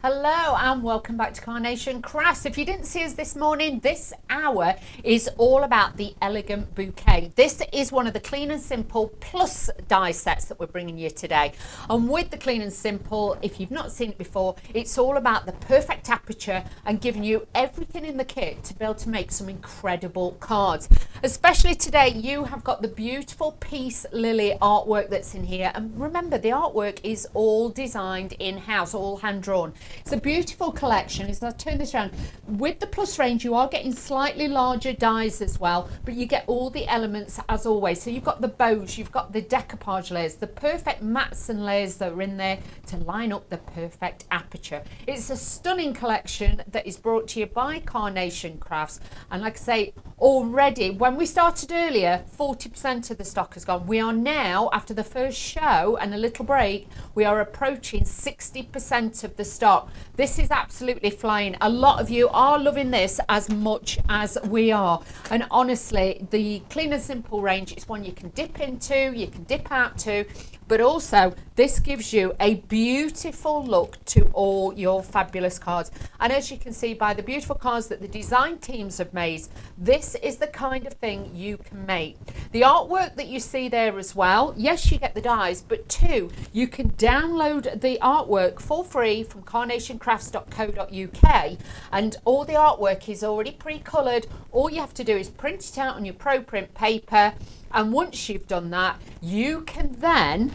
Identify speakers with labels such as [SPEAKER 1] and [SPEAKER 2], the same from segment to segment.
[SPEAKER 1] Hello and welcome back to Carnation Crafts. If you didn't see us this morning, this hour is all about the Elegant Bouquet. This is one of the Clean and Simple Plus die sets that we're bringing you today. And with the Clean and Simple, if you've not seen it before, it's all about the perfect aperture and giving you everything in the kit to be able to make some incredible cards. Especially today, you have got the beautiful Peace Lily artwork that's in here. And remember, the artwork is all designed in-house, all hand-drawn. It's a beautiful collection. As I turn this around, with the plus range, you are getting slightly larger dies as well, but you get all the elements as always. So you've got the bows, you've got the decoupage layers, the perfect mats and layers that are in there to line up the perfect aperture. It's a stunning collection that is brought to you by Carnation Crafts. And like I say, already, when we started earlier, 40% of the stock has gone. We are now, after the first show and a little break, we are approaching 60% of the stock. This is absolutely flying. A lot of you are loving this as much as we are. And honestly, the Clean and Simple range is one you can dip into, you can dip out to, but also this gives you a beautiful look to all your fabulous cards. And as you can see by the beautiful cards that the design teams have made, this is the kind of thing you can make. The artwork that you see there as well, yes, you get the dies, but two, you can download the artwork for free from carnationcrafts.co.uk, and all the artwork is already pre-coloured. All you have to do is print it out on your ProPrint paper, and once you've done that, you can then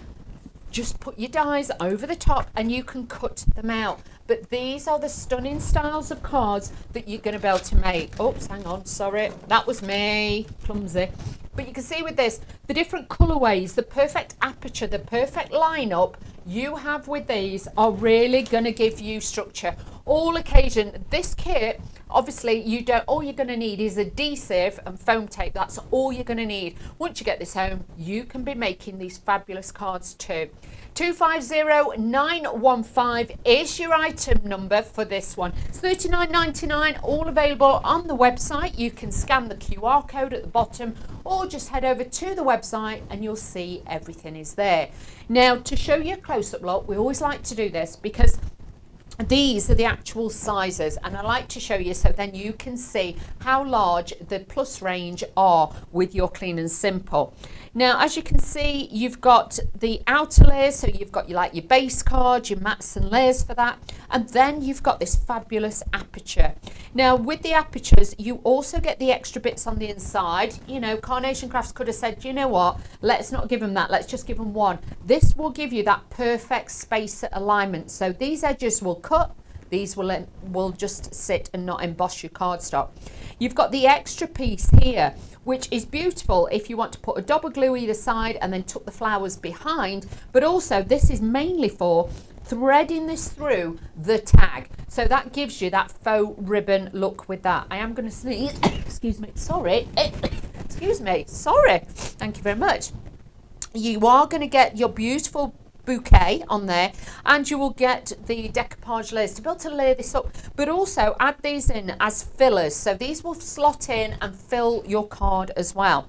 [SPEAKER 1] just put your dies over the top and you can cut them out. But these are the stunning styles of cards that you're going to be able to make. Oops, hang on, sorry, that was me, clumsy. But you can see with this, the different colourways, the perfect aperture, the perfect lineup you have with these are really going to give you structure. All occasion, this kit, obviously you don't, all you're going to need is adhesive and foam tape. That's all you're going to need. Once you get this home, you can be making these fabulous cards too. 250915 is your item number for this one. It's $39.99, all available on the website. You can scan the QR code at the bottom or just head over to the website and you'll see everything is there. Now, to show you a close-up look, we always like to do this because these are the actual sizes, and I like to show you so then you can see how large the plus range are with your Clean and Simple. Now, as you can see, you've got the outer layers, so you've got your base cards, your mats and layers for that, and then you've got this fabulous aperture. Now, with the apertures, you also get the extra bits on the inside. You know, Carnation Crafts could have said, you know what, let's not give them that, let's just give them one. This will give you that perfect space alignment, so these edges will cut, these will just sit and not emboss your cardstock. You've got the extra piece here, which is beautiful if you want to put a double glue either side and then tuck the flowers behind, but also this is mainly for threading this through the tag, so that gives you that faux ribbon look with that. I am going to sneeze. Excuse me, sorry. Excuse me, sorry. Thank you very much. You are going to get your beautiful bouquet on there, and you will get the decoupage layers to be able to layer this up, but also add these in as fillers, so these will slot in and fill your card as well.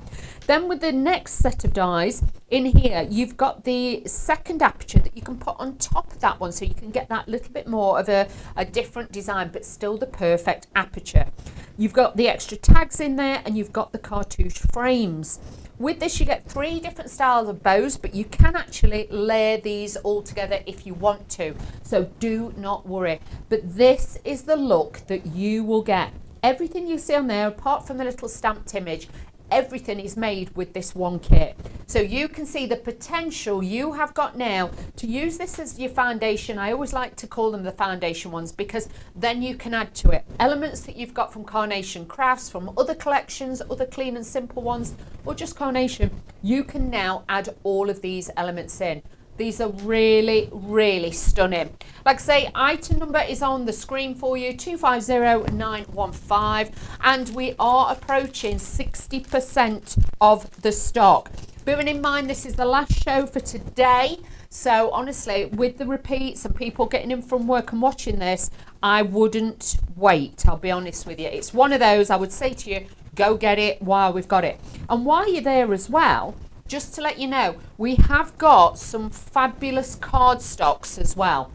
[SPEAKER 1] Then with the next set of dies in here, you've got the second aperture that you can put on top of that one, so you can get that little bit more of a different design, but still the perfect aperture. You've got the extra tags in there, and you've got the cartouche frames. With this, you get 3 different styles of bows, but you can actually layer these all together if you want to. So do not worry. But this is the look that you will get. Everything you see on there, apart from the little stamped image, everything is made with this one kit. So you can see the potential you have got now to use this as your foundation. I always like to call them the foundation ones because then you can add to it elements that you've got from Carnation Crafts, from other collections, other Clean and Simple ones, or just Carnation. You can now add all of these elements in. These are really, really stunning. Like I say, item number is on the screen for you, 250915, and we are approaching 60% of the stock. Bearing in mind this is the last show for today, so honestly, with the repeats and people getting in from work and watching this, I wouldn't wait, I'll be honest with you. It's one of those I would say to you, go get it while we've got it. And while you're there as well, just to let you know, we have got some fabulous cardstocks as well.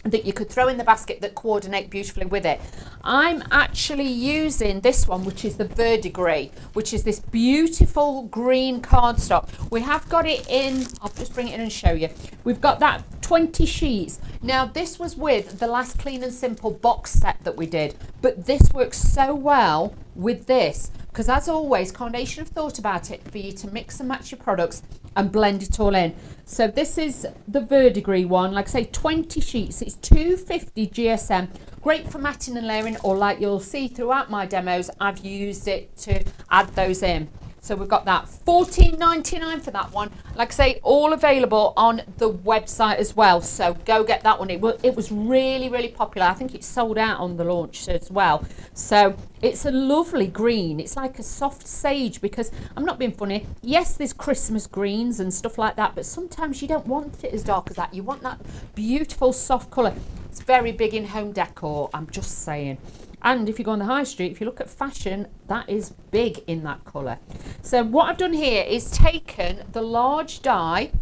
[SPEAKER 1] that you could throw in the basket that coordinate beautifully with it. I'm actually using this one, which is the verdigris, which is this beautiful green cardstock. We have got it in, I'll just bring it in and show you. We've got that 20 sheets. Now this was with the last Clean and Simple box set that we did, but this works so well with this, because as always, Carnation have thought about it for you to mix and match your products and blend it all in. So this is the verdigris one, like I say, 20 sheets. It's 250 GSM. Great for matting and layering, or like you'll see throughout my demos, I've used it to add those in. So we've got that $14.99 for that one. Like I say, all available on the website as well. So go get that one. It was really, really popular. I think it sold out on the launch as well. So it's a lovely green. It's like a soft sage, because I'm not being funny. Yes, there's Christmas greens and stuff like that, but sometimes you don't want it as dark as that. You want that beautiful soft colour. It's very big in home decor, I'm just saying. And if you go on the high street, if you look at fashion, that is big in that colour. So what I've done here is taken the large die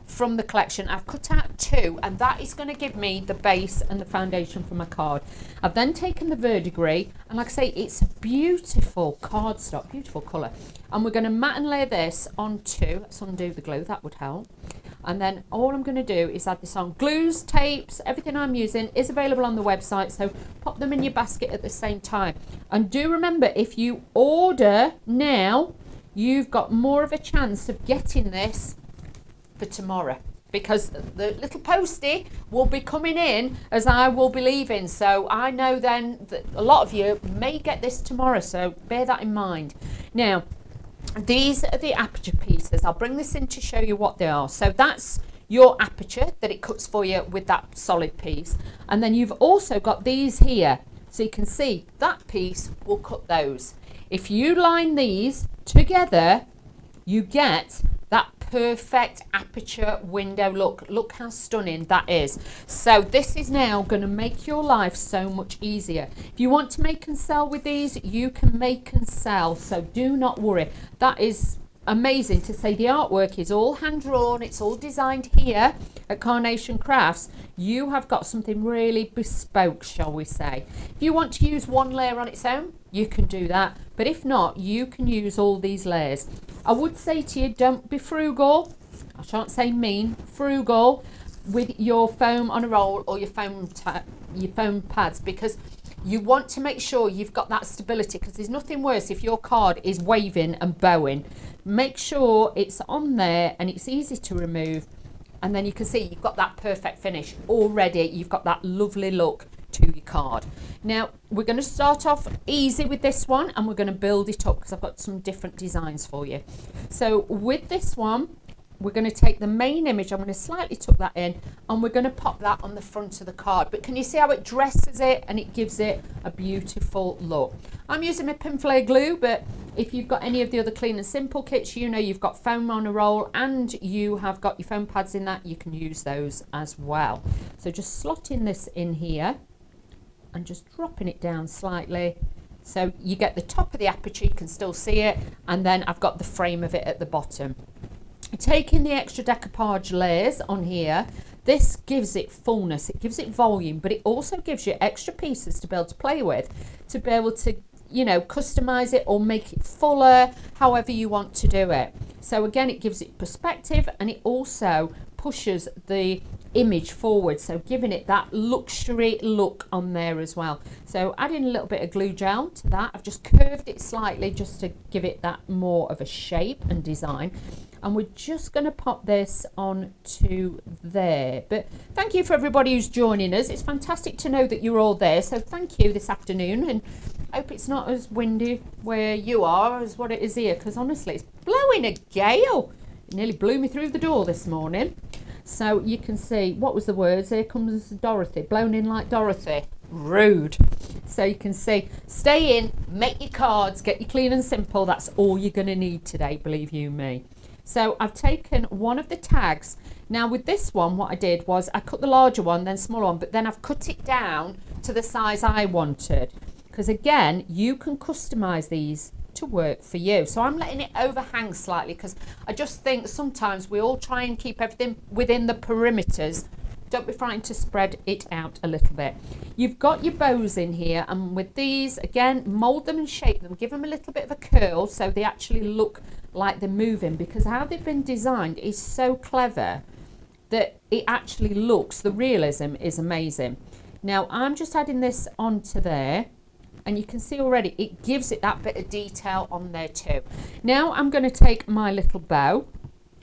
[SPEAKER 1] from the collection. I've cut out 2, and that is going to give me the base and the foundation for my card. I've then taken the verdigris, and like I say, it's a beautiful cardstock, beautiful colour. And we're going to mat and layer this onto, let's undo the glue, that would help. And then all I'm going to do is add this on. Glues, tapes, everything I'm using is available on the website, so pop them in your basket at the same time. And do remember, if you order now, you've got more of a chance of getting this for tomorrow, because the little postie will be coming in as I will be leaving. So I know then that a lot of you may get this tomorrow, so bear that in mind. Now, these are the aperture pieces. I'll bring this in to show you what they are. So that's your aperture that it cuts for you with that solid piece. And then you've also got these here. So you can see that piece will cut those. If you line these together, you get that perfect aperture window look. Look how stunning that is. So this is now going to make your life so much easier. If you want to make and sell with these, you can make and sell, so do not worry. That is amazing to say. The artwork is all hand drawn, it's all designed here at Carnation Crafts. You have got something really bespoke, shall we say. If you want to use one layer on its own, you can do that, but if not, you can use all these layers. I would say to you, don't be frugal, I shan't say mean, frugal with your foam on a roll or your foam pads, because you want to make sure you've got that stability, because there's nothing worse if your card is waving and bowing. Make sure it's on there and it's easy to remove, and then you can see you've got that perfect finish already. You've got that lovely look to your card. Now we're going to start off easy with this one, and we're going to build it up because I've got some different designs for you. So with this one, we're going to take the main image, I'm going to slightly tuck that in, and we're going to pop that on the front of the card. But can you see how it dresses it and it gives it a beautiful look? I'm using my Pinflair glue, but if you've got any of the other Clean and Simple kits, you know you've got foam on a roll and you have got your foam pads in that, you can use those as well. So just slotting this in here and just dropping it down slightly. So you get the top of the aperture, you can still see it, and then I've got the frame of it at the bottom. Taking the extra decoupage layers on here, this gives it fullness, it gives it volume, but it also gives you extra pieces to be able to play with, to be able to, you know, customize it or make it fuller, however you want to do it. So again, it gives it perspective, and it also pushes the image forward, so giving it that luxury look on there as well. So adding a little bit of glue gel to that, I've just curved it slightly just to give it that more of a shape and design. And we're just going to pop this on to there. But thank you for everybody who's joining us. It's fantastic to know that you're all there, so thank you this afternoon, and I hope it's not as windy where you are as what it is here, because honestly it's blowing a gale. It nearly blew me through the door this morning. So you can see, what was the words? Here comes Dorothy, blown in like Dorothy. Rude. So you can see, stay in, make your cards, get your Clean and Simple. That's all you're going to need today, believe you me. So I've taken one of the tags. Now with this one, what I did was I cut the larger one, then smaller one, but then I've cut it down to the size I wanted. Because again, you can customize these to work for you. So I'm letting it overhang slightly, because I just think sometimes we all try and keep everything within the perimeters Don't be frightened to spread it out a little bit. You've got your bows in here, and with these, again, mould them and shape them. Give them a little bit of a curl so they actually look like they're moving, because how they've been designed is so clever that it actually looks, the realism is amazing. Now, I'm just adding this onto there, and you can see already it gives it that bit of detail on there too. Now I'm going to take my little bow,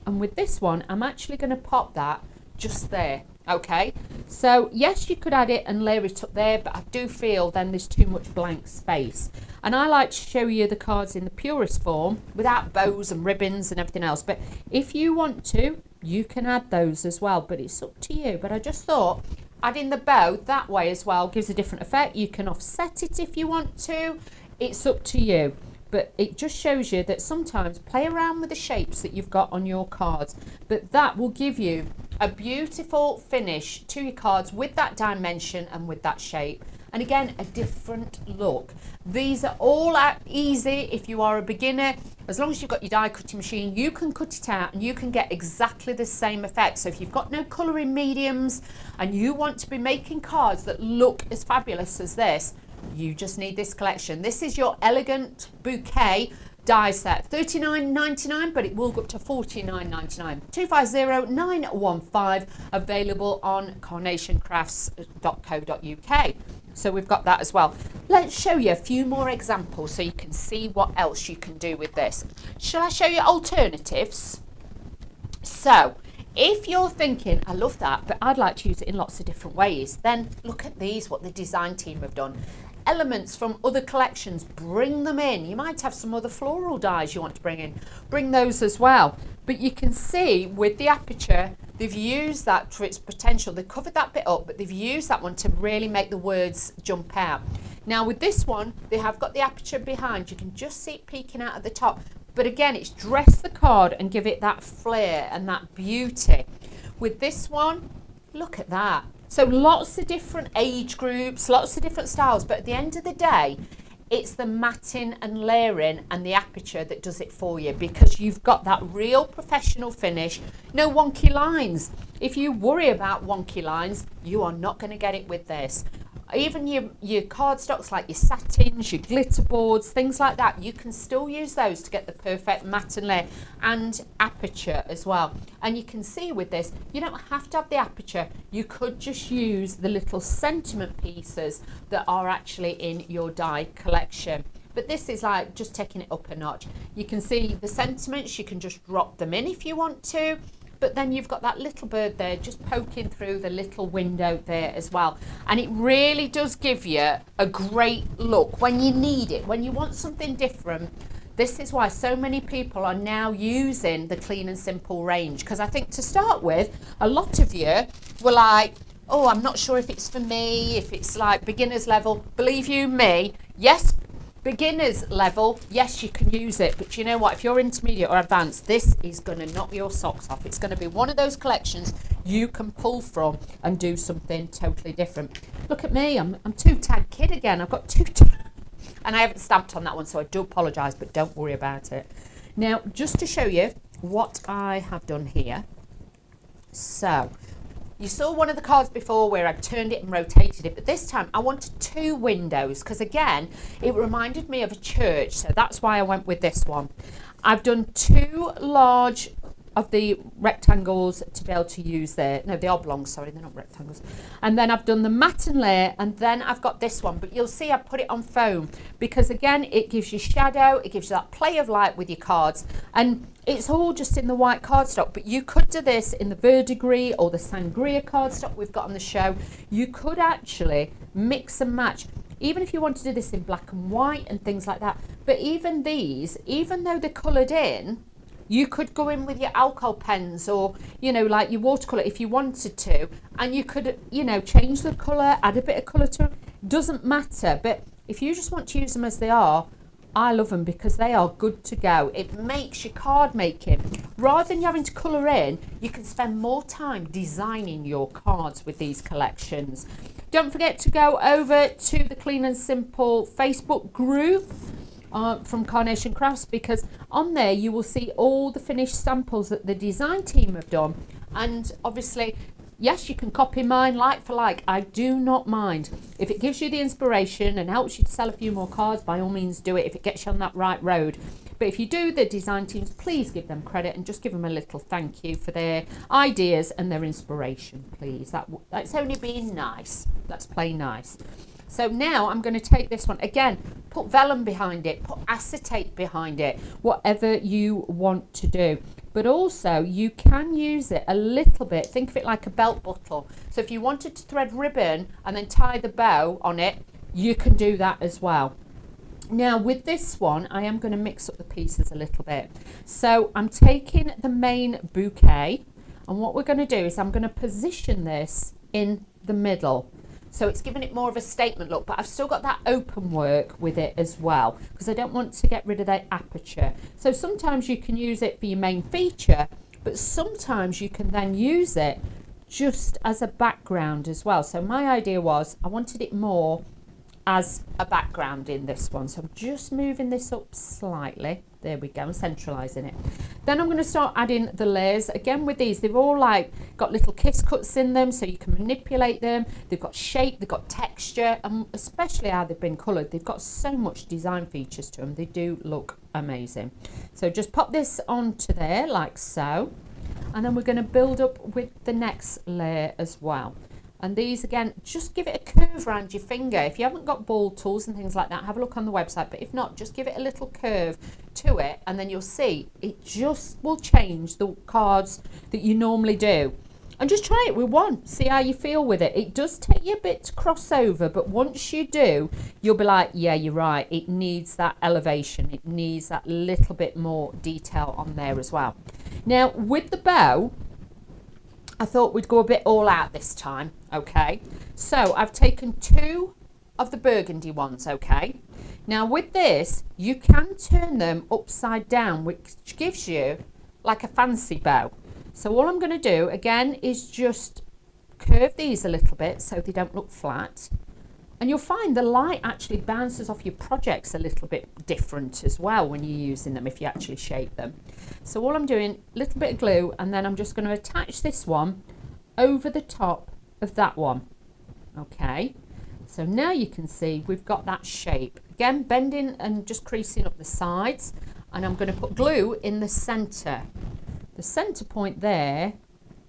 [SPEAKER 1] and with this one I'm actually going to pop that just there. Okay, so yes, you could add it and layer it up there, but I do feel then there's too much blank space, and I like to show you the cards in the purest form without bows and ribbons and everything else. But if you want to, you can add those as well, but it's up to you. But I just thought adding the bow that way as well gives a different effect. You can offset it if you want to, it's up to you. But it just shows you that sometimes play around with the shapes that you've got on your cards, but that will give you a beautiful finish to your cards with that dimension and with that shape. And again, a different look. These are all easy if you are a beginner. As long as you've got your die cutting machine, you can cut it out and you can get exactly the same effect. So if you've got no colouring mediums and you want to be making cards that look as fabulous as this, you just need this collection. This is your elegant bouquet die set, $39.99, but it will go up to $49.99. 250915, available on carnationcrafts.co.uk. So we've got that as well. Let's show you a few more examples so you can see what else you can do with this. Shall I show you alternatives? So if you're thinking, I love that, but I'd like to use it in lots of different ways, then look at these, what the design team have done. Elements from other collections, bring them in. You might have some other floral dies you want to bring in. Bring those as well. But you can see with the aperture, they've used that for its potential. They've covered that bit up, but they've used that one to really make the words jump out. Now with this one, they have got the aperture behind. You can just see it peeking out at the top. But again, it's dress the card and give it that flair and that beauty. With this one, look at that. So lots of different age groups, lots of different styles, but at the end of the day, it's the matting and layering and the aperture that does it for you, because you've got that real professional finish. No wonky lines. If you worry about wonky lines, you are not going to get it with this. Even your cardstocks, like your satins, your glitter boards, things like that, you can still use those to get the perfect matte and layer and aperture as well. And you can see with this, you don't have to have the aperture. You could just use the little sentiment pieces that are actually in your die collection. But this is like just taking it up a notch. You can see the sentiments, you can just drop them in if you want to. But then you've got that little bird there just poking through the little window there as well. And it really does give you a great look when you need it, when you want something different. This is why so many people are now using the Clean and Simple range, because I think to start with, a lot of you were like, oh, I'm not sure if it's for me, if it's like beginner's level. Believe you me, yes, beginner's level, yes, you can use it, but you know what, if you're intermediate or advanced, this is going to knock your socks off. It's going to be one of those collections you can pull from and do something totally different. Look at me, I'm two-tag kid again. I've got two and I haven't stamped on that one, so I do apologise, but don't worry about it. Now, just to show you what I have done here. So you saw one of the cards before where I turned it and rotated it, but this time I wanted two windows, because again, it reminded me of a church, so that's why I went with this one. I've done two large of the rectangles to be able to use there. No, the oblongs, sorry, they're not rectangles. And then I've done the matte and layer, and then I've got this one, but you'll see I put it on foam, because again, it gives you shadow, it gives you that play of light with your cards, and it's all just in the white cardstock, but you could do this in the verdigris or the sangria cardstock we've got on the show. You could actually mix and match, even if you want to do this in black and white and things like that. But even these, even though they're coloured in, you could go in with your alcohol pens or, you know, like your watercolour if you wanted to, and you could, you know, change the colour, add a bit of colour to them. Doesn't matter. But if you just want to use them as they are, I love them because they are good to go. It makes your card making, rather than you having to colour in, you can spend more time designing your cards with these collections. Don't forget to go over to the Clean and Simple Facebook group from Carnation Crafts, because on there you will see all the finished samples that the design team have done, and obviously Yes, you can copy mine like for like. I do not mind. If it gives you the inspiration and helps you to sell a few more cards, by all means do it if it gets you on that right road. But if you do the design teams, please give them credit and just give them a little thank you for their ideas and their inspiration, please. That's only being nice. That's plain nice. So now I'm going to take this one. Again, put vellum behind it, put acetate behind it, whatever you want to do. But also you can use it a little bit. Think of it like a belt buckle. So if you wanted to thread ribbon and then tie the bow on it, you can do that as well. Now with this one, I am going to mix up the pieces a little bit. So I'm taking the main bouquet, and what we're going to do is I'm going to position this in the middle. So it's giving it more of a statement look, but I've still got that open work with it as well, because I don't want to get rid of that aperture. So sometimes you can use it for your main feature, but sometimes you can then use it just as a background as well. So my idea was I wanted it more as a background in this one. So I'm just moving this up slightly. There we go, I'm centralising it. Then I'm going to start adding the layers. Again with these, they've all like got little kiss cuts in them, so you can manipulate them. They've got shape, they've got texture, and especially how they've been coloured. They've got so much design features to them. They do look amazing. So just pop this onto there like so. And then we're going to build up with the next layer as well. And these, again, just give it a curve around your finger. If you haven't got ball tools and things like that, have a look on the website. But if not, just give it a little curve to it, and then you'll see it just will change the cards that you normally do. And just try it with one. See how you feel with it. It does take you a bit to cross over, but once you do, you'll be like, yeah, you're right. It needs that elevation. It needs that little bit more detail on there as well. Now, with the bow, I thought we'd go a bit all out this time, okay? So I've taken 2 of the burgundy ones, okay? Now with this, you can turn them upside down, which gives you like a fancy bow. So all I'm going to do, again, is just curve these a little bit so they don't look flat. And you'll find the light actually bounces off your projects a little bit different as well when you're using them, if you actually shape them. So all I'm doing, a little bit of glue, and then I'm just going to attach this one over the top of that one. Okay, so now you can see we've got that shape. Again, bending and just creasing up the sides, and I'm going to put glue in the centre. The centre point there,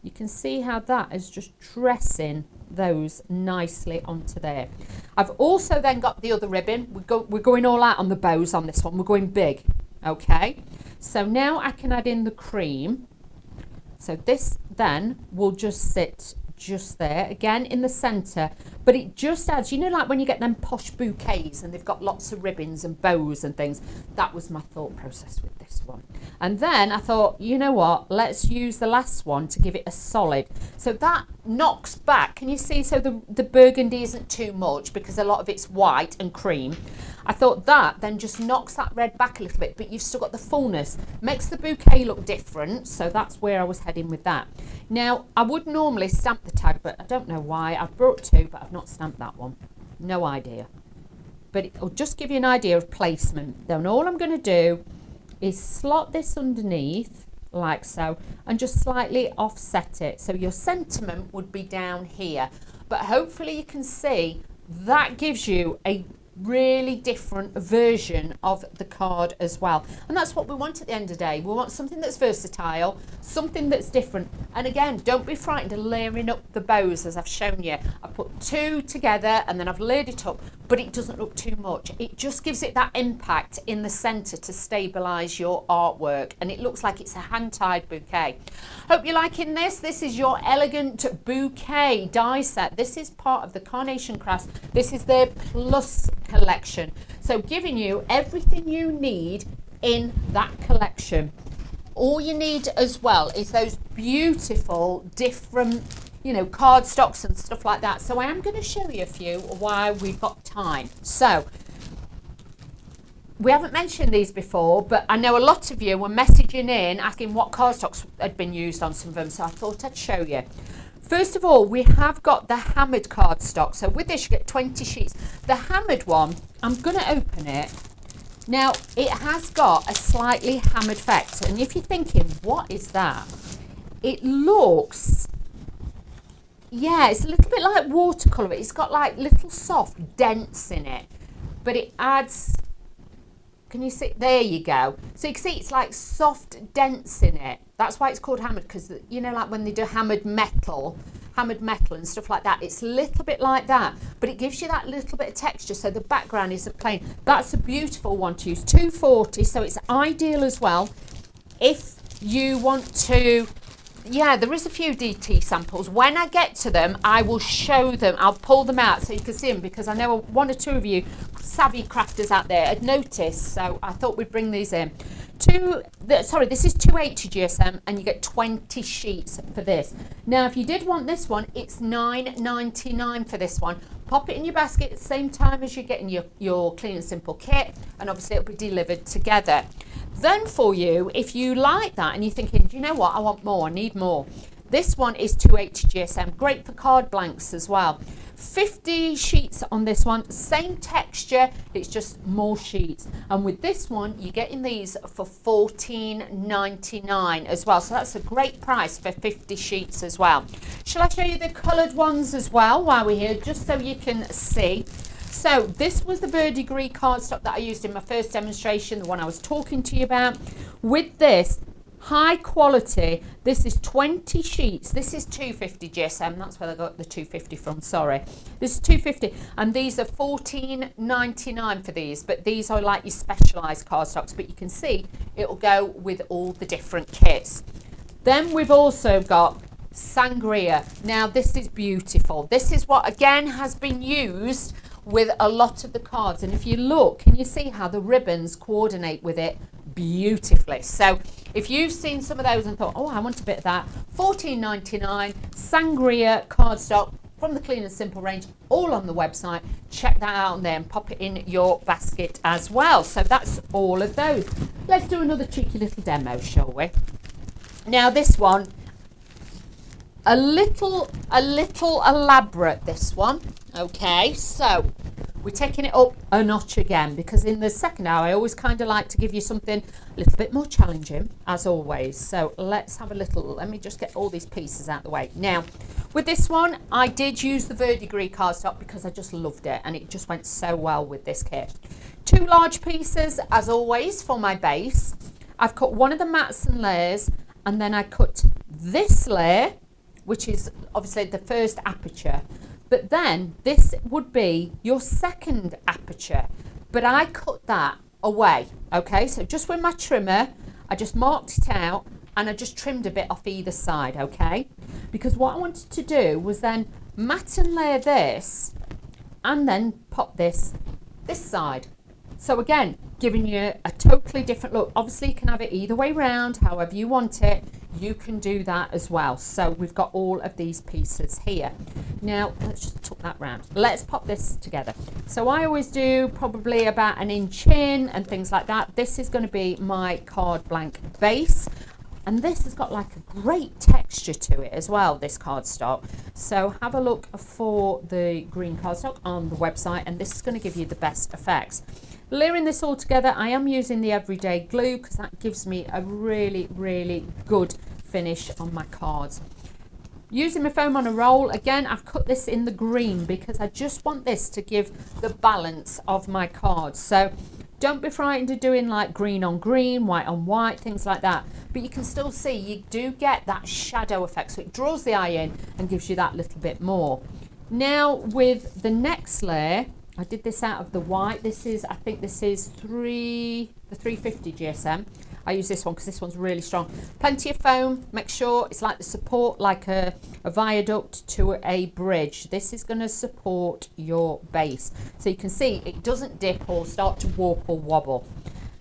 [SPEAKER 1] you can see how that is just dressing those nicely onto there. I've also then got the other ribbon. We're going all out on the bows on this one. We're going big. Okay, so now I can add in the cream. So this then will just sit just there, again in the centre, but it just adds, you know, like when you get them posh bouquets and they've got lots of ribbons and bows and things. That was my thought process with this one. And then I thought, you know what, let's use the last one to give it a solid. So that knocks back, can you see? So the burgundy isn't too much because a lot of it's white and cream. I thought that then just knocks that red back a little bit, but you've still got the fullness, makes the bouquet look different. So that's where I was heading with that. Now I would normally stamp the tag, but I don't know why. I've brought 2, but I've not stamped that one. No idea. But it'll just give you an idea of placement. Then all I'm going to do is slot this underneath like so, and just slightly offset it. So your sentiment would be down here, but hopefully you can see that gives you a really different version of the card as well. And that's what we want at the end of the day. We want something that's versatile, something that's different. And again, don't be frightened of layering up the bows as I've shown you. I put 2 together and then I've layered it up, but it doesn't look too much. It just gives it that impact in the centre to stabilise your artwork, and it looks like it's a hand-tied bouquet. Hope you're liking this. This is your elegant bouquet die set. This is part of the Carnation Crafts. This is their Plus collection, so giving you everything you need in that collection. All you need as well is those beautiful different, you know, cardstocks and stuff like that. So I am going to show you a few while we've got time. So we haven't mentioned these before, but I know a lot of you were messaging in asking what cardstocks had been used on some of them, so I thought I'd show you. First of all, we have got the hammered cardstock. So with this, you get 20 sheets. The hammered one, I'm going to open it. Now, it has got a slightly hammered effect. And if you're thinking, what is that? It looks yeah, it's a little bit like watercolour. It's got like little soft dents in it, but it adds, can you see? There you go. So you can see it's like soft dents in it. That's why it's called hammered, because, you know, like when they do hammered metal and stuff like that, it's a little bit like that, but it gives you that little bit of texture, so the background isn't plain. That's a beautiful one to use. 240, so it's ideal as well if you want to. Yeah, there is a few DT samples. When I get to them, I will show them. I'll pull them out so you can see them, because I know one or two of you savvy crafters out there had noticed, so I thought we'd bring these in. This is 280 GSM, and you get 20 sheets for this. Now, if you did want this one, it's $9.99 for this one. Pop it in your basket at the same time as you're getting your Clean and Simple kit, and obviously it'll be delivered together. Then for you, if you like that and you're thinking, do you know what, I want more, I need more, this one is 280 GSM, great for card blanks as well. 50 sheets on this one, same texture, it's just more sheets. And with this one, you're getting these for $14.99 as well, so that's a great price for 50 sheets as well. Shall I show you the coloured ones as well while we're here, just so you can see? So this was the verdigris cardstock that I used in my first demonstration, the one I was talking to you about. With this, high quality, this is 20 sheets. This is 250 GSM, that's where I got the 250 from, sorry. This is 250, and these are $14.99 for these, but these are like your specialised cardstocks, but you can see it'll go with all the different kits. Then we've also got Sangria. Now this is beautiful. This is what again has been used with a lot of the cards, and if you look, can you see how the ribbons coordinate with it beautifully? So if you've seen some of those and thought, oh, I want a bit of that, $14.99 Sangria cardstock from the Clean and Simple range, all on the website. Check that out and then pop it in your basket as well. So that's all of those. Let's do another cheeky little demo, shall we? Now this one, a little elaborate, this one. Okay, so we're taking it up a notch again, because in the second hour I always kind of like to give you something a little bit more challenging, as always. So let's have a little, let me just get all these pieces out of the way. Now with this one, I did use the verdigris cardstock because I just loved it, and it just went so well with this kit. 2 large pieces as always for my base. I've cut one of the mats and layers, and then I cut this layer, which is obviously the first aperture, but then this would be your second aperture, but I cut that away. Okay, so just with my trimmer, I just marked it out and I just trimmed a bit off either side. Okay, because what I wanted to do was then mat and layer this and then pop this side. So again, giving you a totally different look. Obviously you can have it either way round, however you want it, you can do that as well. So we've got all of these pieces here. Now let's just tuck that round. Let's pop this together. So I always do probably about 1 inch in and things like that. This is going to be my card blank base, and this has got like a great texture to it as well, this cardstock. So have a look for the green cardstock on the website, and this is going to give you the best effects. Layering this all together, I am using the everyday glue because that gives me a really good finish on my cards. Using my foam on a roll, again I've cut this in the green because I just want this to give the balance of my cards. So don't be frightened of doing like green on green, white on white, things like that, but you can still see you do get that shadow effect, so it draws the eye in and gives you that little bit more. Now with the next layer, I did this out of the white. This is, I think this is the 350 GSM. I use this one because this one's really strong. Plenty of foam. Make sure it's like the support, like a viaduct to a bridge. This is going to support your base. So you can see it doesn't dip or start to warp or wobble.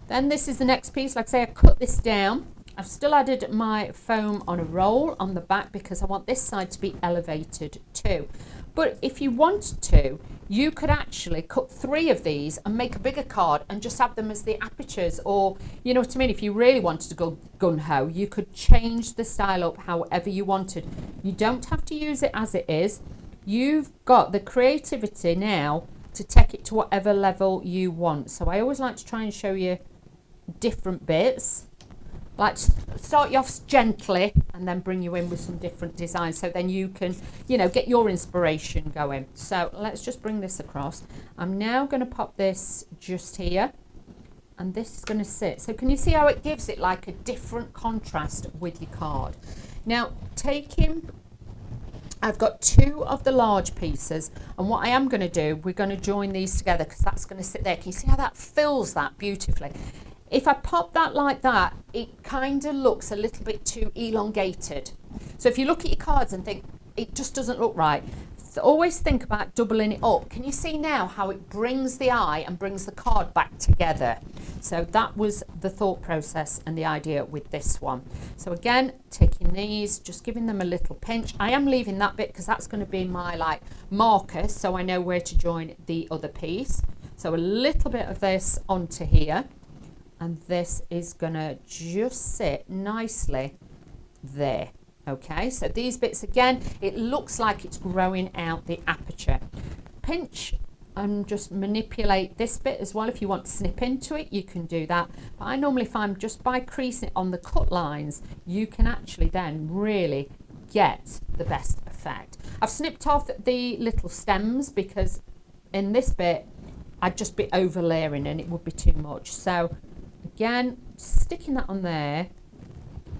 [SPEAKER 1] Then this is the next piece. Like I say, I cut this down. I've still added my foam on a roll on the back because I want this side to be elevated too. But if you wanted to, you could actually cut 3 of these and make a bigger card and just have them as the apertures, or you know what I mean, if you really wanted to go gung-ho, you could change the style up however you wanted. You don't have to use it as it is. You've got the creativity now to take it to whatever level you want. So I always like to try and show you different bits. like start you off gently and then bring you in with some different designs, so then you can, you know, get your inspiration going. So let's just bring this across. I'm now going to pop this just here, and this is going to sit. So can you see how it gives it like a different contrast with your card? Now I've got 2 of the large pieces, and what I am going to do, we're going to join these together because that's going to sit there. Can you see how that fills that beautifully? If I pop that like that, it kind of looks a little bit too elongated. So if you look at your cards and think it just doesn't look right, so always think about doubling it up. Can you see now how it brings the eye and brings the card back together? So that was the thought process and the idea with this one. So again, taking these, just giving them a little pinch. I am leaving that bit because that's going to be my like marker, so I know where to join the other piece. So a little bit of this onto here, and this is going to just sit nicely there. Okay, so these bits again, it looks like it's growing out the aperture. Pinch and just manipulate this bit as well. If you want to snip into it, you can do that. But I normally find just by creasing it on the cut lines, you can actually then really get the best effect. I've snipped off the little stems because in this bit, I'd just be over layering and it would be too much. So again, sticking that on there,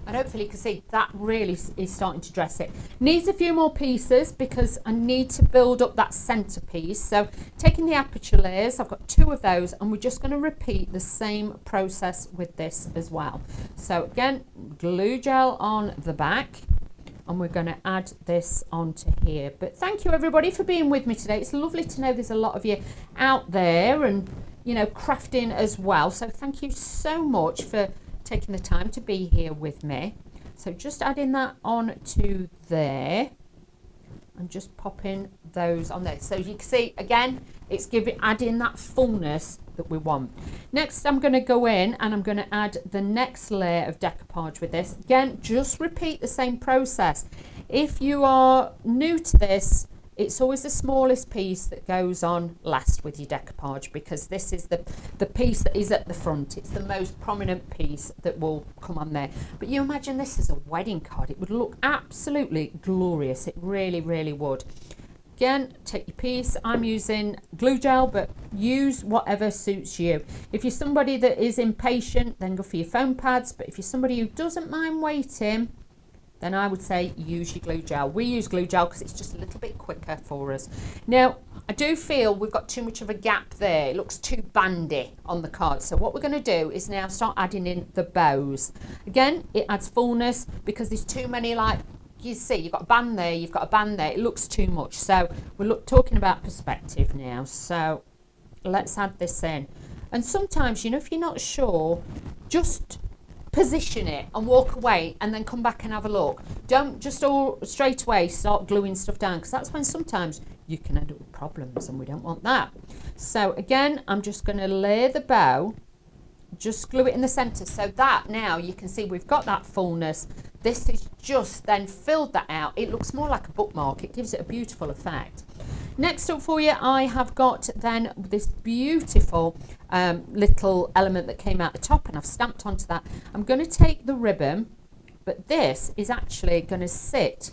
[SPEAKER 1] and hopefully you can see that really is starting to dress it. Needs a few more pieces because I need to build up that centerpiece. So taking the aperture layers, I've got 2 of those, and we're just going to repeat the same process with this as well. So again, glue gel on the back, and we're going to add this onto here. But thank you everybody for being with me today. It's lovely to know there's a lot of you out there and, you know, crafting as well. So thank you so much for taking the time to be here with me. So just adding that on to there and just popping those on there. So you can see again, it's adding that fullness that we want. Next, I'm going to go in and I'm going to add the next layer of decoupage with this. Again, just repeat the same process. If you are new to this, it's always the smallest piece that goes on last with your decoupage, because this is the piece that is at the front. It's the most prominent piece that will come on there. But you imagine this as a wedding card. It would look absolutely glorious. It really, really would. Again, take your piece. I'm using glue gel, but use whatever suits you. If you're somebody that is impatient, then go for your foam pads. But if you're somebody who doesn't mind waiting, then I would say use your glue gel. We use glue gel because it's just a little bit quicker for us. Now, I do feel we've got too much of a gap there. It looks too bandy on the card. So what we're going to do is now start adding in the bows. Again, it adds fullness because there's too many, like, you see, you've got a band there, you've got a band there. It looks too much. So we're talking about perspective now. So let's add this in. And sometimes, you know, if you're not sure, just position it and walk away and then come back and have a look. Don't just all straight away start gluing stuff down, because that's when sometimes you can end up with problems and we don't want that. So again, I'm just going to lay the bow, just glue it in the center, so that now you can see we've got that fullness. This is just then filled that out. It looks more like a bookmark. It gives it a beautiful effect. Next up for you, I have got then this beautiful little element that came out the top, and I've stamped onto that. I'm going to take the ribbon, but this is actually going to sit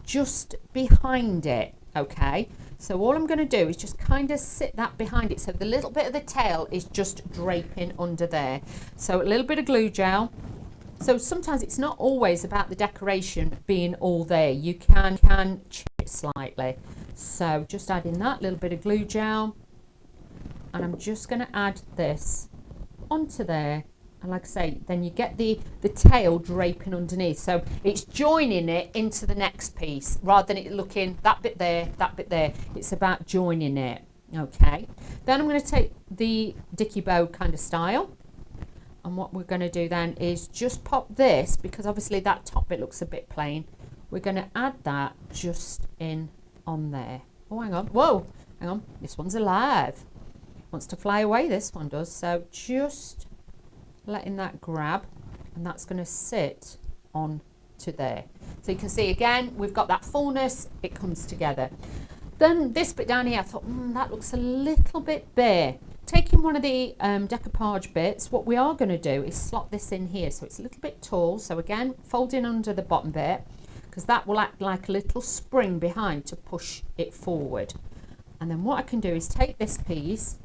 [SPEAKER 1] just behind it. Okay, so all I'm going to do is just kind of sit that behind it, so the little bit of the tail is just draping under there. So a little bit of glue gel. So sometimes it's not always about the decoration being all there. You can chip it slightly. So just adding that little bit of glue gel, and I'm just going to add this onto there. And like I say, then you get the tail draping underneath. So it's joining it into the next piece rather than it looking that bit there, that bit there. It's about joining it. Okay. Then I'm going to take the dicky bow kind of style. And what we're going to do then is just pop this, because obviously that top bit looks a bit plain. We're going to add that just in on there. Oh, hang on. Whoa, hang on. This one's alive. Wants to fly away, this one does. So just letting that grab, and that's going to sit on to there. So you can see again, we've got that fullness. It comes together. Then this bit down here, I thought, that looks a little bit bare. taking one of the decoupage bits, what we are going to do is slot this in here so it's a little bit tall. So again, folding under the bottom bit, because that will act like a little spring behind to push it forward. And then what I can do is take this piece,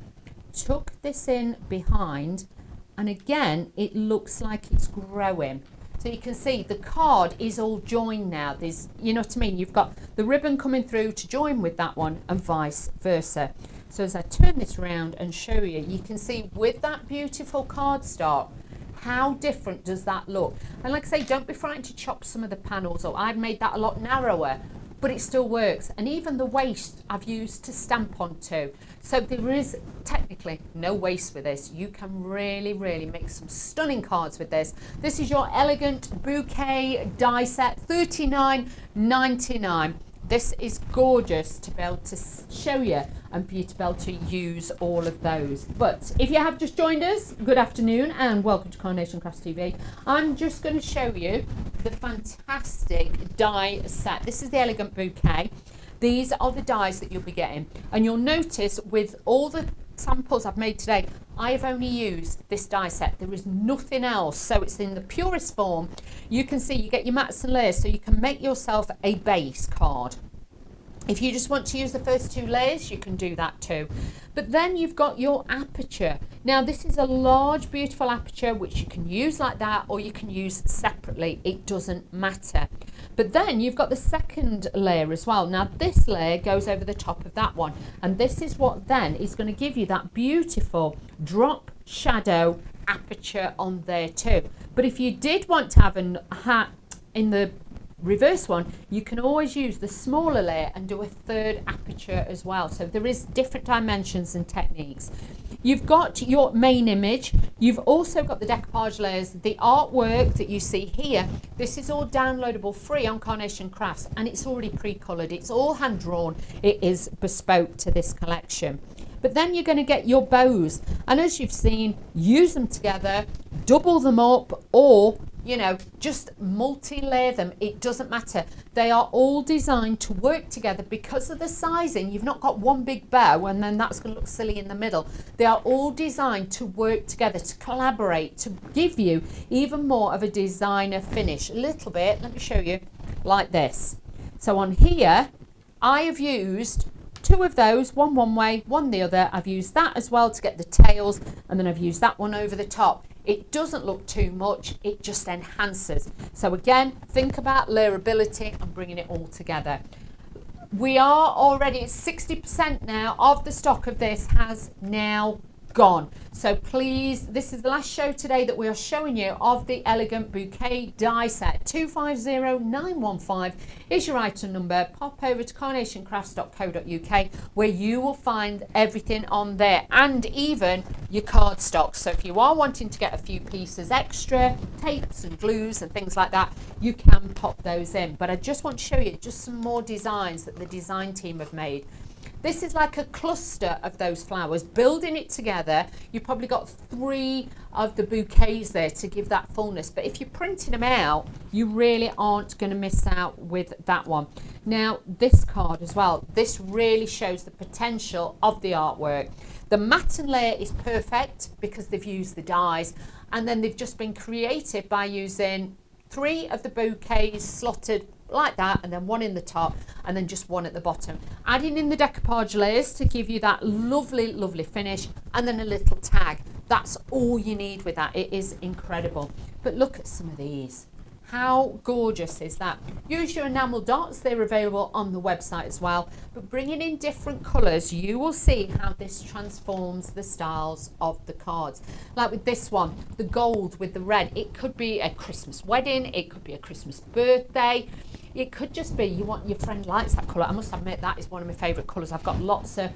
[SPEAKER 1] tuck this in behind, and again it looks like it's growing. So you can see the card is all joined now. There's, you know what I mean, you've got the ribbon coming through to join with that one and vice versa. So as I turn this around and show you, you can see with that beautiful cardstock, how different does that look? And like I say, don't be frightened to chop some of the panels up. I've made that a lot narrower, but it still works. And even the waist I've used to stamp onto. So there is technically no waste with this. You can really, really make some stunning cards with this. This is your elegant bouquet die set, $39.99. This is gorgeous to be able to show you and for you to be able to use all of those. But if you have just joined us, good afternoon and welcome to Carnation Crafts TV. I'm just going to show you the fantastic die set. This is the elegant bouquet. These are the dies that you'll be getting, and you'll notice with all the samples I've made today, I have only used this die set. There is nothing else, so it's in the purest form. You can see you get your mats and layers, so you can make yourself a base card. If you just want to use the first two layers, you can do that too. But then you've got your aperture. Now this is a large, beautiful aperture, which you can use like that, or you can use separately. It doesn't matter. But then you've got the second layer as well. Now this layer goes over the top of that one. And this is what then is going to give you that beautiful drop shadow aperture on there too. But if you did want to have a hat in the reverse one, you can always use the smaller layer and do a third aperture as well. So there is different dimensions and techniques. You've got your main image, you've also got the decoupage layers, the artwork that you see here. This is all downloadable free on Carnation Crafts, and it's already pre-coloured, it's all hand drawn, it is bespoke to this collection. But then you're going to get your bows, and as you've seen, use them together, double them up, or you know, just multi-layer them. It doesn't matter. They are all designed to work together because of the sizing. You've not got one big bow and then that's going to look silly in the middle. They are all designed to work together, to collaborate, to give you even more of a designer finish. A little bit, let me show you, like this. So on here, I have used two of those, one way, one the other. I've used that as well to get the tails, and then I've used that one over the top. It doesn't look too much, it just enhances. So again, think about layerability and bringing it all together. We are already at 60% now of the stock of this has now gone. So please, this is the last show today that we are showing you of the elegant bouquet die set. 250915 is your item number. Pop over to carnationcrafts.co.uk where you will find everything on there, and even your cardstock. So if you are wanting to get a few pieces extra, tapes and glues and things like that, you can pop those in. But I just want to show you just some more designs that the design team have made. This is like a cluster of those flowers, building it together. You've probably got 3 of the bouquets there to give that fullness. But if you're printing them out, you really aren't going to miss out with that one. Now, this card as well, this really shows the potential of the artwork. The matte and layer is perfect because they've used the dies, and then they've just been creative by using 3 of the bouquets slotted like that, and then one in the top, and then just one at the bottom. Adding in the decoupage layers to give you that lovely, lovely finish, and then a little tag. That's all you need with that. It is incredible. But look at some of these. How gorgeous is that? Use your enamel dots, they're available on the website as well. But bringing in different colours, you will see how this transforms the styles of the cards. Like with this one, the gold with the red, it could be a Christmas wedding, it could be a Christmas birthday, it could just be you want your friend likes that colour. I must admit that is one of my favourite colours. I've got lots of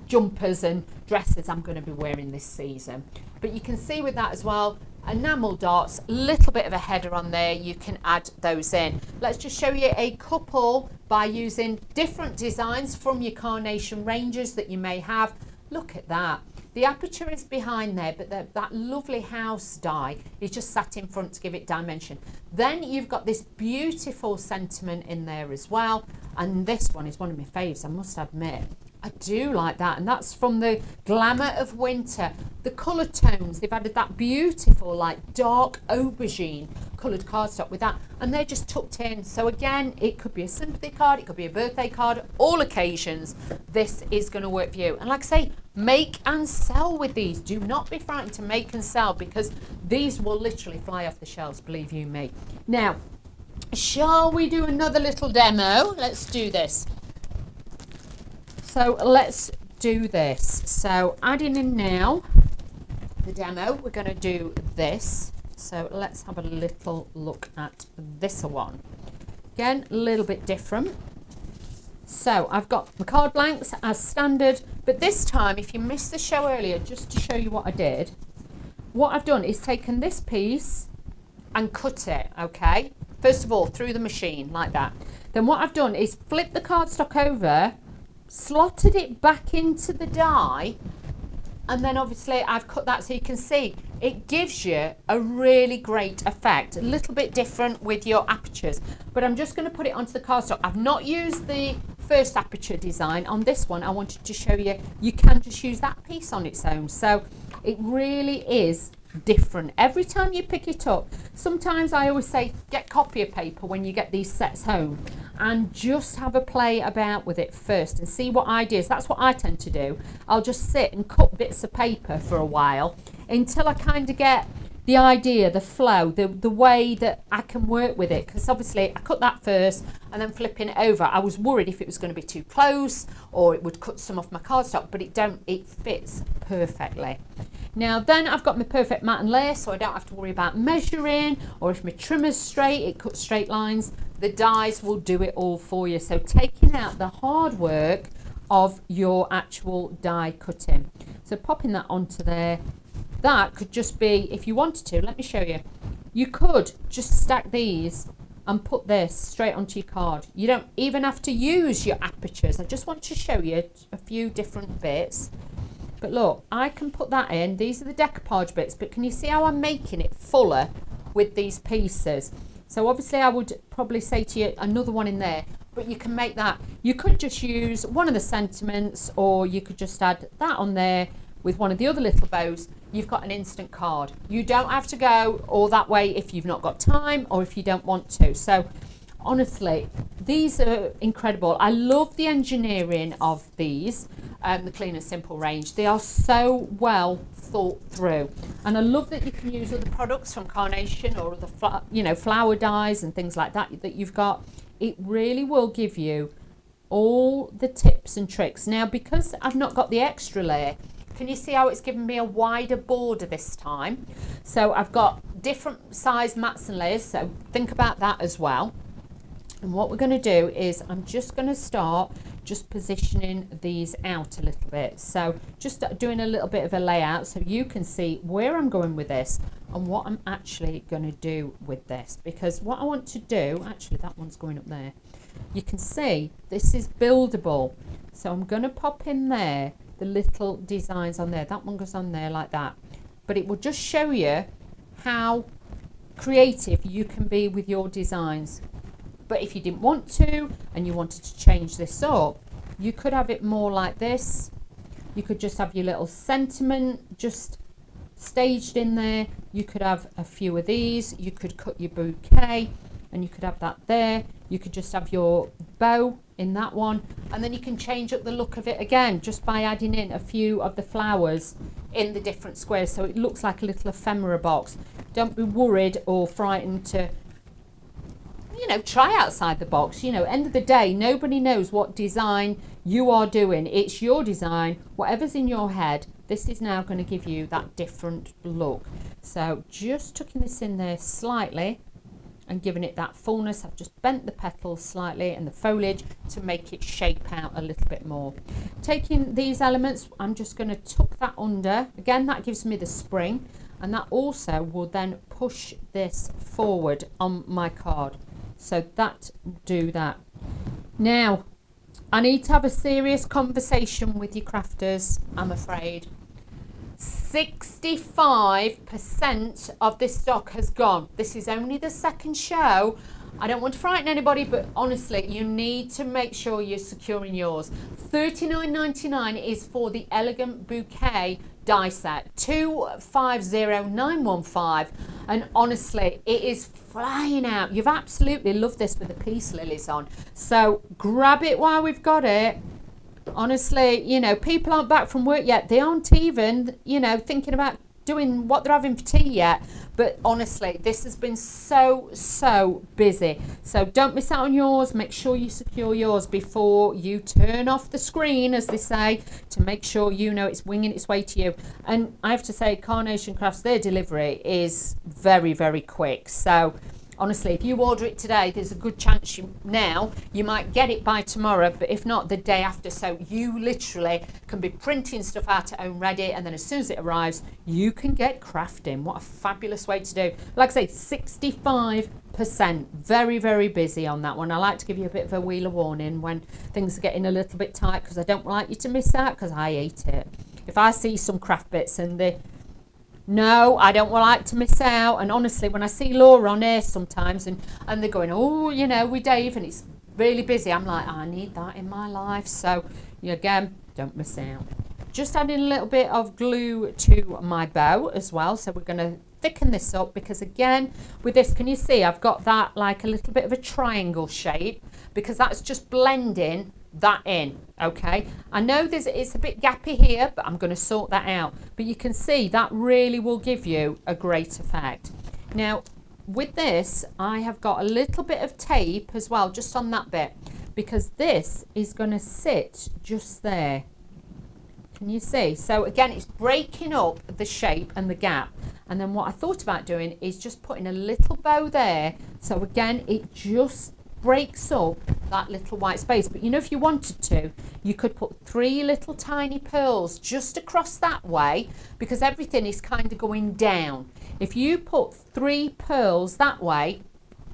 [SPEAKER 1] jumpers and dresses I'm going to be wearing this season. But you can see with that as well, enamel dots, little bit of a header on there, you can add those in. Let's just show you a couple by using different designs from your carnation ranges that you may have. Look at that. The aperture is behind there, but that lovely house die is just sat in front to give it dimension. Then you've got this beautiful sentiment in there as well, and this one is one of my faves, I must admit. I do like that, and that's from the Glamour of Winter. The colour tones, they've added that beautiful like dark aubergine coloured cardstock with that, and they're just tucked in. So again, it could be a sympathy card, it could be a birthday card, all occasions this is going to work for you. And like I say, make and sell with these. Do not be frightened to make and sell, because these will literally fly off the shelves, believe you me. Now, shall we do another little demo? Let's do this. So let's do this. So adding in now the demo, we're going to do this. So let's have a little look at this one. Again, a little bit different. So I've got my card blanks as standard, but this time, if you missed the show earlier, just to show you what I did, what I've done is taken this piece and cut it, okay? First of all, through the machine like that. Then what I've done is flip the cardstock over, slotted it back into the die, and then obviously I've cut that so you can see it gives you a really great effect. A little bit different with your apertures, but I'm just going to put it onto the cardstock. I've not used the first aperture design on this one. I wanted to show you, you can just use that piece on its own. So it really is different every time you pick it up. Sometimes I always say get copy of paper when you get these sets home and just have a play about with it first and see what ideas. That's what I tend to do. I'll just sit and cut bits of paper for a while until I kind of get the idea, the flow, the way that I can work with it, because obviously I cut that first and then flipping it over, I was worried if it was going to be too close or it would cut some off my cardstock, but it fits perfectly. Now then I've got my perfect mat and layer, so I don't have to worry about measuring, or if my trimmer's straight, it cuts straight lines. The dies will do it all for you. So taking out the hard work of your actual die cutting. So popping that onto there. That could just be, if you wanted to, let me show you. You could just stack these and put this straight onto your card. You don't even have to use your apertures. I just want to show you a few different bits. But look, I can put that in. These are the decoupage bits, but can you see how I'm making it fuller with these pieces? So obviously I would probably say to you another one in there, but you can make that. You could just use one of the sentiments, or you could just add that on there with one of the other little bows. You've got an instant card. You don't have to go all that way if you've not got time or if you don't want to. So honestly, these are incredible. I love the engineering of these, the Clean and Simple range. They are so well thought through, and I love that you can use other products from Carnation or other flower dyes and things like that you've got. It really will give you all the tips and tricks. Now, because I've not got the extra layer, can you see how it's given me a wider border this time? So I've got different size mats and layers, so think about that as well. And what we're going to do is I'm just going to start just positioning these out a little bit. So just doing a little bit of a layout so you can see where I'm going with this and what I'm actually going to do with this. Because what I want to do, actually that one's going up there. You can see this is buildable. So I'm going to pop in there the little designs on there. That one goes on there like that. But it will just show you how creative you can be with your designs. But if you didn't want to and you wanted to change this up, you could have it more like this. You could just have your little sentiment just staged in there. You could have a few of these. You could cut your bouquet and you could have that there. You could just have your bow in that one, and then you can change up the look of it again just by adding in a few of the flowers in the different squares, so it looks like a little ephemera box. Don't be worried or frightened to try outside the box. End of the day, nobody knows what design you are doing. It's your design, whatever's in your head. This is now going to give you that different look. So just tucking this in there slightly and giving it that fullness. I've just bent the petals slightly and the foliage to make it shape out a little bit more. Taking these elements, I'm just going to tuck that under. Again, that gives me the spring, and that also will then push this forward on my card. So do that. Now, I need to have a serious conversation with you crafters, I'm afraid. 65% of this stock has gone. This is only the second show. I don't want to frighten anybody, but honestly, you need to make sure you're securing yours. $39.99 is for the Elegant Bouquet die set, 250915, and honestly, it is flying out. You've absolutely loved this with the peace lilies on, so grab it while we've got it. Honestly, you know, people aren't back from work yet. They aren't even, you know, thinking about doing what they're having for tea yet. But honestly, this has been so busy. So don't miss out on yours. Make sure you secure yours before you turn off the screen, as they say, to make sure you know it's winging its way to you. And I have to say, Carnation Crafts, their delivery is very quick. So honestly, if you order it today, there's a good chance you might get it by tomorrow, but if not, the day after. So you literally can be printing stuff out at home ready, and then as soon as it arrives, you can get crafting. What a fabulous way to do. Like I say, 65%. Very busy on that one. I like to give you a bit of a wheeler warning when things are getting a little bit tight, because I don't like you to miss out, because I hate it. If I see some craft bits and no, I don't like to miss out. And honestly, when I see Laura on air sometimes and they're going, oh, you know, with Dave, and it's really busy, I'm like, I need that in my life. So, again, don't miss out. Just adding a little bit of glue to my bow as well. So we're going to thicken this up, because again, with this, can you see I've got that like a little bit of a triangle shape, because that's just blending that in. Okay, I know it's a bit gappy here, but I'm going to sort that out. But you can see that really will give you a great effect. Now with this, I have got a little bit of tape as well, just on that bit, because this is going to sit just there. Can you see? So again, it's breaking up the shape and the gap. And then what I thought about doing is just putting a little bow there. So again, it just breaks up that little white space. But you know, if you wanted to, you could put 3 little tiny pearls just across that way, because everything is kind of going down. If you put 3 pearls that way,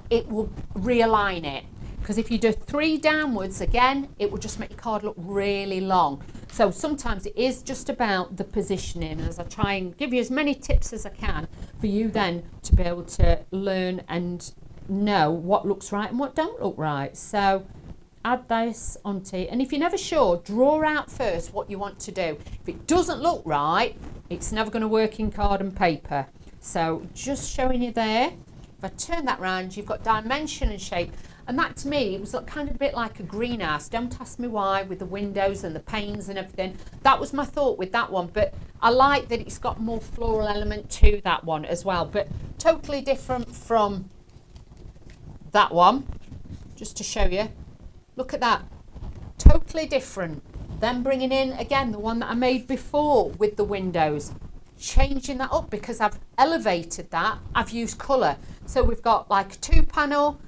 [SPEAKER 1] it will realign it. Because if you do 3 downwards, again, it will just make your card look really long. So sometimes it is just about the positioning, as I try and give you as many tips as I can for you then to be able to learn and know what looks right and what don't look right. So add this onto, and if you're never sure, draw out first what you want to do. If it doesn't look right, it's never going to work in card and paper. So just showing you there. If I turn that round, you've got dimension and shape. And that to me, it was kind of a bit like a greenhouse. Don't ask me why, with the windows and the panes and everything. That was my thought with that one. But I like that it's got more floral element to that one as well. But totally different from that one. Just to show you. Look at that. Totally different. Then bringing in, again, the one that I made before with the windows. Changing that up because I've elevated that. I've used colour. So we've got like a two panel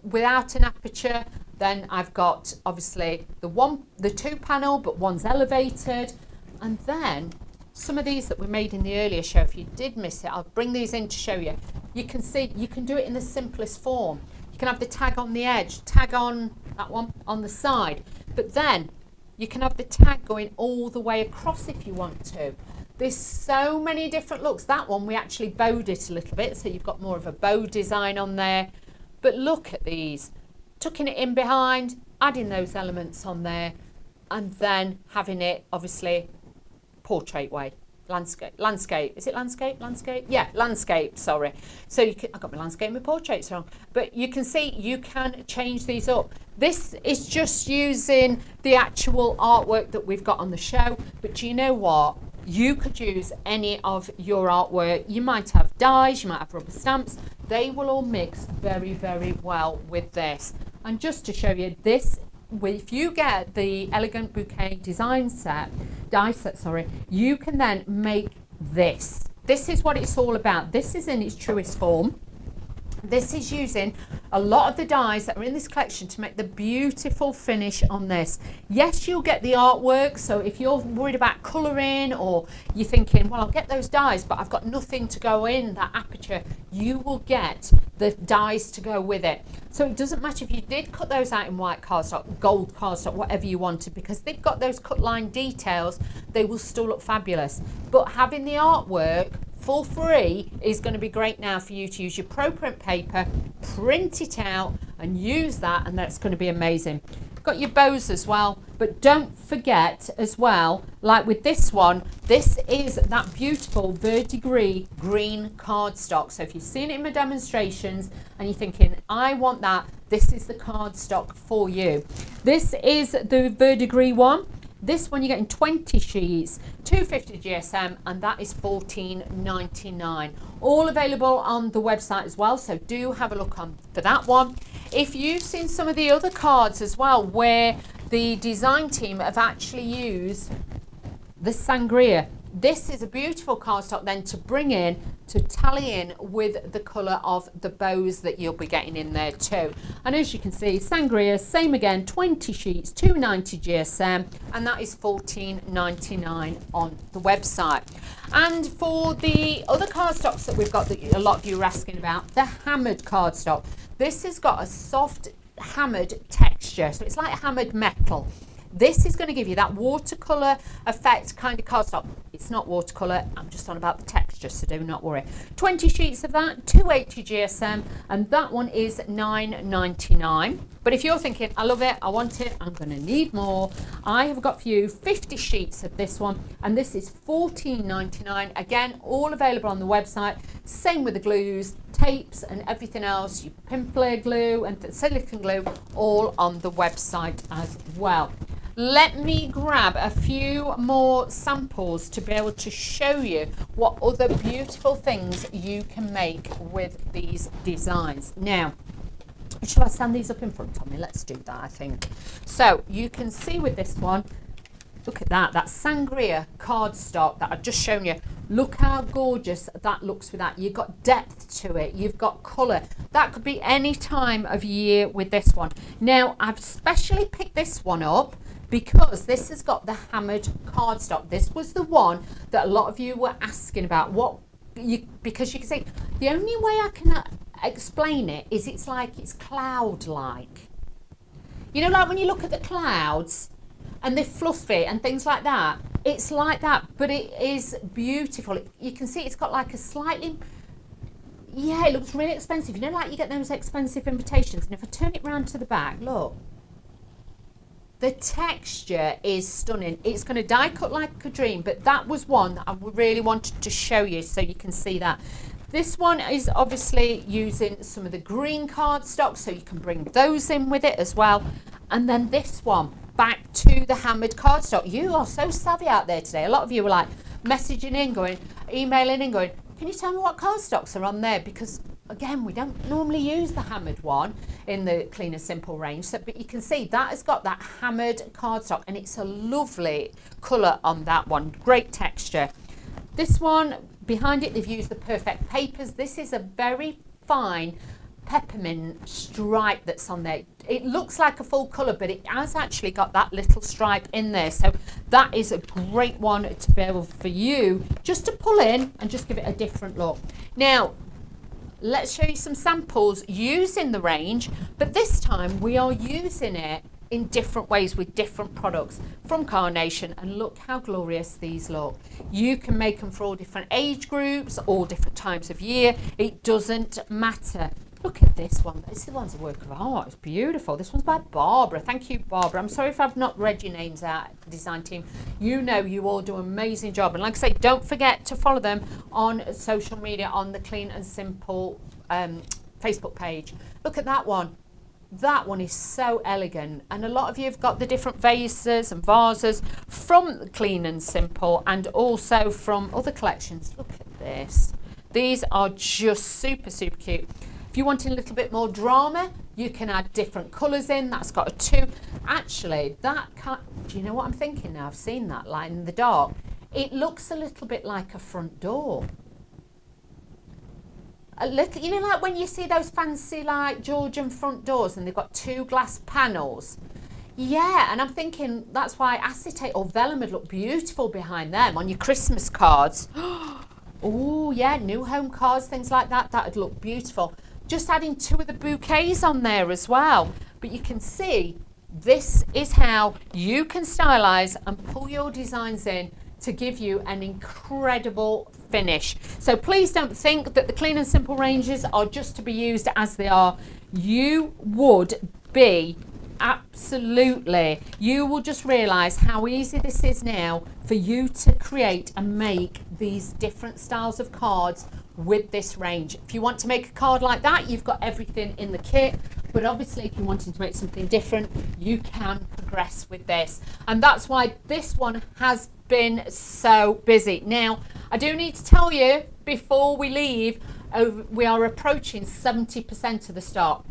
[SPEAKER 1] without an aperture. Then I've got obviously the 2 panel, but one's elevated. And then some of these that we made in the earlier show, if you did miss it, I'll bring these in to show you. You can see, you can do it in the simplest form. You can have the tag on the edge, tag on that one on the side, but then you can have the tag going all the way across if you want to. There's so many different looks. That one we actually bowed it a little bit, so you've got more of a bow design on there. But look at these, tucking it in behind, adding those elements on there, and then having it obviously portrait way. Landscape, is it landscape? Yeah, landscape, sorry. So you can, I got my landscape and my portraits wrong. But you can see you can change these up. This is just using the actual artwork that we've got on the show. But do you know what? You could use any of your artwork. You might have dies, you might have rubber stamps. They will all mix very, very well with this. And just to show you this, if you get the Elegant Bouquet design set, die set, sorry, you can then make this. This is what it's all about. This is in its truest form. This is using a lot of the dies that are in this collection to make the beautiful finish on this. Yes, you'll get the artwork, so if you're worried about colouring or you're thinking, well, I'll get those dies, but I've got nothing to go in that aperture, you will get the dies to go with it. So it doesn't matter if you did cut those out in white cardstock, gold cardstock, whatever you wanted, because they've got those cut line details, they will still look fabulous. But having the artwork for free is going to be great now for you to use your Pro Print paper, print it out and use that, and that's going to be amazing. Got your bows as well, but don't forget as well, like with this one, this is that beautiful verdigris green cardstock. So if you've seen it in my demonstrations and you're thinking, I want that, this is the cardstock for you. This is the verdigris one. This one you're getting 20 sheets, 250 GSM, and that is $14.99. All available on the website as well, so do have a look on for that one. If you've seen some of the other cards as well, where the design team have actually used the sangria, this is a beautiful cardstock then to bring in, to tally in with the colour of the bows that you'll be getting in there too. And as you can see, sangria, same again, 20 sheets, 290 GSM, and that is $14.99 on the website. And for the other cardstocks that we've got that a lot of you are asking about, the hammered cardstock. This has got a soft hammered texture, so it's like hammered metal. This is going to give you that watercolour effect kind of cardstock. It's not watercolour, I'm just on about the texture, so do not worry. 20 sheets of that, 280 GSM, and that one is $9.99. But if you're thinking, I love it, I want it, I'm going to need more, I have got for you 50 sheets of this one, and this is $14.99. Again, all available on the website. Same with the glues, tapes and everything else, your pimple glue and silicone glue, all on the website as well. Let me grab a few more samples to be able to show you what other beautiful things you can make with these designs. Now, shall I stand these up in front of me? Let's do that, I think. So you can see with this one, look at that sangria cardstock that I've just shown you. Look how gorgeous that looks with that. You've got depth to it. You've got colour. That could be any time of year with this one. Now, I've specially picked this one up because this has got the hammered cardstock. This was the one that a lot of you were asking about. Because you can see, the only way I can explain it is it's like it's cloud-like. You know, like when you look at the clouds and they're fluffy and things like that, it's like that, but it is beautiful. You can see it's got like a slightly, yeah, it looks really expensive. You know, like you get those expensive invitations, and if I turn it round to the back, look, the texture is stunning. It's going to die cut like a dream, but that was one that I really wanted to show you so you can see that. This one is obviously using some of the green cardstock, so you can bring those in with it as well. And then this one, back to the hammered cardstock. You are so savvy out there today. A lot of you were like messaging in, emailing in, going, can you tell me what cardstocks are on there? Because again, we don't normally use the hammered one in the Clean and Simple range, so, but you can see that has got that hammered cardstock, and it's a lovely colour on that one. Great texture. This one, behind it, they've used the Perfect Papers. This is a very fine peppermint stripe that's on there. It looks like a full colour, but it has actually got that little stripe in there. So that is a great one to be able for you just to pull in and just give it a different look. Now, let's show you some samples using the range, but this time we are using it in different ways with different products from Carnation, and look how glorious these look. You can make them for all different age groups, all different times of year. It doesn't matter. Look at this one. This one's a work of art. It's beautiful. This one's by Barbara. Thank you, Barbara. I'm sorry if I've not read your names out, design team. You know you all do an amazing job. And like I say, don't forget to follow them on social media on the Clean and Simple Facebook page. Look at that one. That one is so elegant, and a lot of you have got the different vases and vases from Clean and Simple and also from other collections. Look at this. These are just super, super cute. If you're wanting a little bit more drama, you can add different colours in. That's got a 2. Actually, do you know what I'm thinking now? I've seen that line in the dark. It looks a little bit like a front door. A little, you know, like when you see those fancy like Georgian front doors and they've got 2 glass panels. Yeah, and I'm thinking that's why acetate or vellum would look beautiful behind them on your Christmas cards. Oh yeah, new home cards, things like that, that would look beautiful. Just adding 2 of the bouquets on there as well. But you can see this is how you can stylize and pull your designs in to give you an incredible finish. So please don't think that the Clean and Simple ranges are just to be used as they are. You would be absolutely, you will just realize how easy this is now for you to create and make these different styles of cards with this range. If you want to make a card like that, you've got everything in the kit, but obviously if you're wanting to make something different, you can progress with this, and that's why this one has been so busy. Now I do need to tell you before we leave, we are approaching 70% of the stock.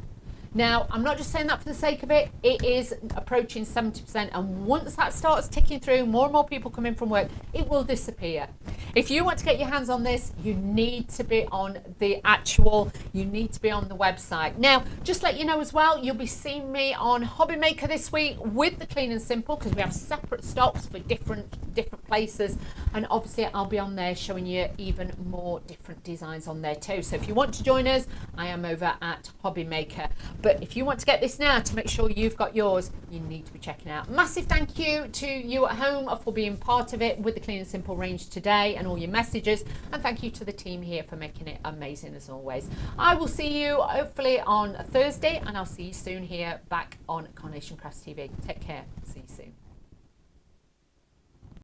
[SPEAKER 1] Now, I'm not just saying that for the sake of it, it is approaching 70%, and once that starts ticking through, more and more people come in from work, it will disappear. If you want to get your hands on this, you need to be on the website. Now, just let you know as well, you'll be seeing me on Hobby Maker this week with the Clean and Simple, because we have separate stocks for different places, and obviously I'll be on there showing you even more different designs on there too. So if you want to join us, I am over at Hobby Maker. But if you want to get this now to make sure you've got yours, you need to be checking out. Massive thank you to you at home for being part of it with the Clean and Simple range today and all your messages. And thank you to the team here for making it amazing as always. I will see you hopefully on Thursday, and I'll see you soon here back on Carnation Crafts TV. Take care. See you soon.